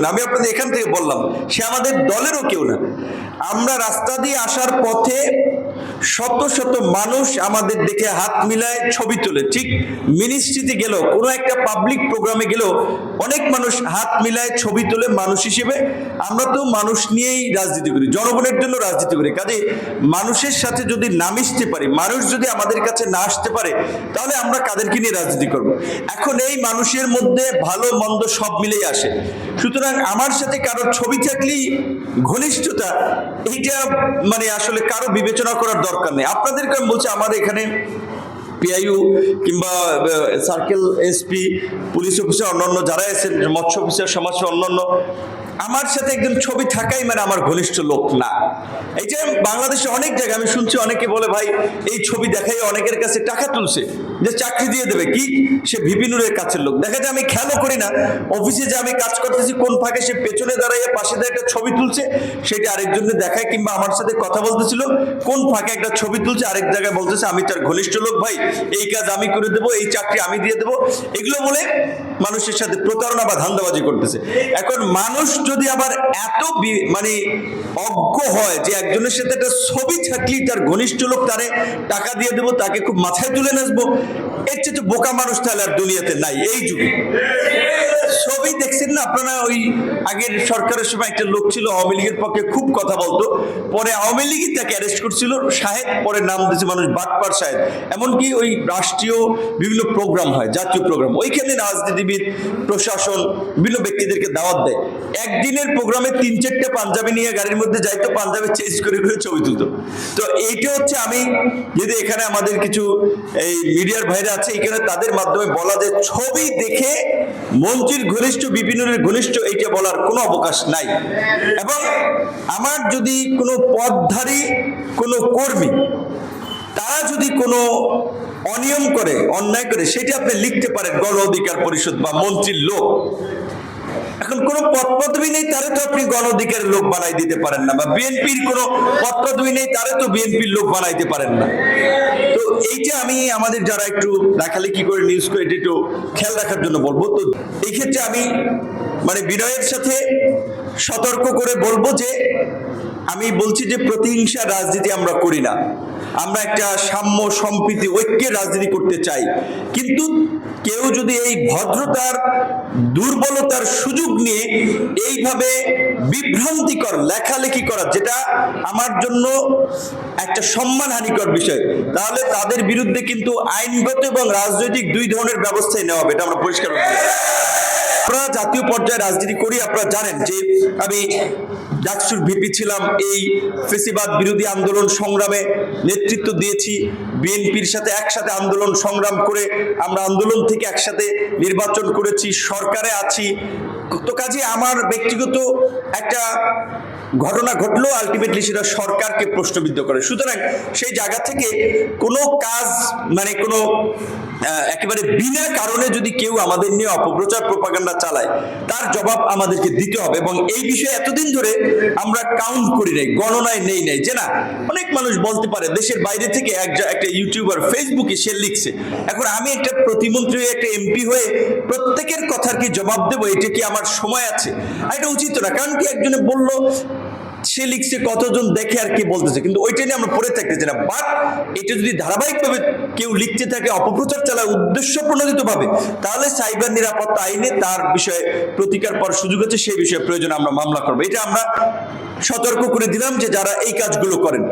না, আমি আপনাদের এখান থেকে বললাম, সে আমাদের দলেরও কেউ না। আমরা রাস্তা দিয়ে আসার পথে শত শত মানুষ আমাদের দেখে হাত মিলায় ছবি তোলে, ঠিক মিনিস্ট্রিতে গেলেও কোনো একটা পাবলিক প্রোগ্রামে গেলেও অনেক মানুষ হাত মিলায় ছবি তোলে। মানুষ হিসেবে আমরা তো মানুষ নিয়েই রাজনীতি করি, জনগণের জন্য রাজনীতি করি। কাজে মানুষের সাথে যদি না মিশতে পারি, মানুষ যদি আমাদের কাছে না আসতে পারে, তাহলে আমরা কাদেরকে নিয়ে রাজনীতি করব? এখন এই মানুষের মধ্যে ভালো মন্দ সব মিলেই আসে। সুতরাং আমার সাথে কারোর ছবি থাকলেই ঘনিষ্ঠতা, এইটা মানে আসলে কারো বিবেচনা করার দরকার নেই। আপনাদেরকে আমি বলছি, আমার এখানে পিআইইউ কিংবা সার্কেল এসপি, পুলিশ অফিসার, অন্যান্য যারা আছেন, মৎস্য অফিসার, সমাজসেবা, অন্যান্য, আমার সাথে একজন ছবি থাকাই মানে আমার ঘনিষ্ঠ লোক না। এই যে বাংলাদেশে অনেক জায়গায় আমি শুনছি, অনেকে বলে ভাই এই ছবি দেখাই অনেকের কাছে টাকা তুলছে যে চাকরি দিয়ে দেবে, কি সে ভিপি নুরের কাছের লোক। দেখা যায় আমি খেয়ালও করি না অফিসে যে আমি কাজ করতেছি কোন ফাঁকে সে পেছনে দাঁড়াইয়ে পাশে দাঁড়িয়ে একটা ছবি তুলছে, সেটা আরেকজনে দেখায়, কিংবা আমার সাথে কথা বলতেছিল কোন ফাঁকে একটা ছবি তুলছে, আরেক জায়গায় বলতেছে আমি তার ঘনিষ্ঠ লোক, ভাই এই কাজ আমি করে দেবো, এই চাকরি আমি দিয়ে দেবো, এগুলো বলে মানুষের সাথে প্রতারণা বা ধান্দাবাজি করতেছে। এখন মানুষ যদি আবার এত মানে অজ্ঞ হয় যে একজনের সাথে একটা ছবি থাকলেই তার ঘনিষ্ঠ লোক, তারে টাকা দিয়ে দেবো, তাকে খুব মাথায় তুলে নাচবো, এর চেয়ে তো বোকা মানুষ তাহলে আর দুনিয়াতে নাই এই যুগে। ছবি দেখছেন না আপনারা, ওই আগের সরকারের সময় একটা লোক ছিল আওয়ামী লীগের পক্ষে খুব কথা বলতো, পরে আওয়ামী লীগই তাকে অ্যারেস্ট করছিল, শাহেদ, পরে নাম দিয়েছে মানুষ বাটপার শাহেদ। এমনকি ওই রাষ্ট্রীয় বিভিন্ন প্রোগ্রাম হয়, জাতীয় প্রোগ্রাম, ওইখানে রাজনীতিবিদ, প্রশাসন, বিভিন্ন ব্যক্তিদেরকে দাওয়াত দেয়। একদিনের প্রোগ্রামে 3-4টা পাঞ্জাবি নিয়ে গাড়ির মধ্যে যাইতো, পাঞ্জাবি চেঞ্জ করে করে ছবি তুলতো। তো এইটা হচ্ছে, আমি যদি এখানে আমাদের কিছু এই মিডিয়ার ভাইরা আছে, এখানে তাদের মাধ্যমে বলা যায় ছবি দেখে মন্ত্রীর ঘনিষ্ঠ, বিপিনের ঘনিষ্ঠ, এইটা বলার কোনো অবকাশ নাই। এবং আমার যদি কোনো পদধারী কোনো কর্মী, তারা যদি কোনো অনিয়ম করে, অন্যায় করে, সেটা আপনি লিখতে পারেন গণ অধিকার পরিষদ বা মন্ত্রীর লোক। এখন কোন পদ পদবি নেই, তারে তো আপনি গণ অধিকারের লোক বানাই দিতে পারেন না, বা বিএনপির কোনো পদ পদবি নেই, তারে তো বিএনপির লোক বানাইতে পারেন না। তো এইটা আমি আমাদের যারা একটু লেখালেখি করে, নিউজ করে, এটা একটু খেয়াল রাখার জন্য বলবো। তো এই ক্ষেত্রে আমি মানে বিনয়ের সাথে সতর্ক করে বলবো যে, আমি বলছি যে প্রতিহিংসা রাজনীতি আমরা করি না, আমরা একটা সাম্য, সম্প্রীতি, ঐক্যের রাজনীতি করতে চাই। কিন্তু কেউ যদি এই ভদ্রতার, দুর্বলতার সুযোগ নিয়ে এইভাবে বিভ্রান্তিকর লেখালেখি করা, যেটা আমার জন্য একটা সম্মানহানিকর বিষয়, তাহলে তাদের বিরুদ্ধে কিন্তু আইনগত এবং রাজনৈতিক দুই ধরনের ব্যবস্থাই নেওয়া হবে, এটা আমরা পরিষ্কার করতে চাই। আমরা জাতীয় পর্যায়ে রাজনীতি করি, আপনারা জানেন যে আমি ডাকসুর ভিপি ছিলাম, এই ফেসিবাদ বিরোধী আন্দোলন সংগ্রামে নেতৃত্ব দিয়েছি, বিএনপির সাথে একসাথে আন্দোলন সংগ্রাম করে আমরা আন্দোলন থেকে একসাথে নির্বাচন করেছি, সরকারে আছি। তো কাজে আমার ব্যক্তিগত একটা ঘটনা ঘটলো, আলটিমেটলি সেটা সরকারকে প্রশ্নবিদ্ধ করে। সুতরাং সেই জায়গা থেকে কোনো কাজ মানে কোনো একেবারে বিনা কারণে যদি কেউ আমাদের নিয়ে অপপ্রচার, প্রপাগান্ডা চালায়, তার জবাব আমাদেরকে দিতে হবে। এবং এই বিষয়ে এতদিন ধরে আমরা কাউন্ট করি নাই, গণনায় নেই নাই, যে না অনেক মানুষ বলতে পারে দেশের বাইরে থেকে একটা ইউটিউবার ফেসবুকে সে লিখছে, এখন আমি একটা প্রতিমন্ত্রী হয়ে, একটা এমপি হয়ে প্রত্যেকের কথার কি জবাব দেবো? এটা কি আমার সময় আছে? এটা উচিত না। কারণ কি, একজনে বললো সে লিখছে, কতজন দেখে আর কি বলতেছে, কিন্তু ওইটা নিয়ে আমরা পড়ে থাকতেছি না। বাট এটা যদি ধারাবাহিকভাবে কেউ লিখতে থাকে, অপপ্রচার চালায় উদ্দেশ্য প্রণোদিত ভাবে, তাহলে সাইবার নিরাপত্তা আইনে তার বিষয়ে প্রতিকার পাওয়ার সুযোগ আছে, সেই বিষয়ে প্রয়োজনে আমরা মামলা করবো। এটা আমরা সতর্ক করে দিলাম যে যারা এই কাজগুলো করেন।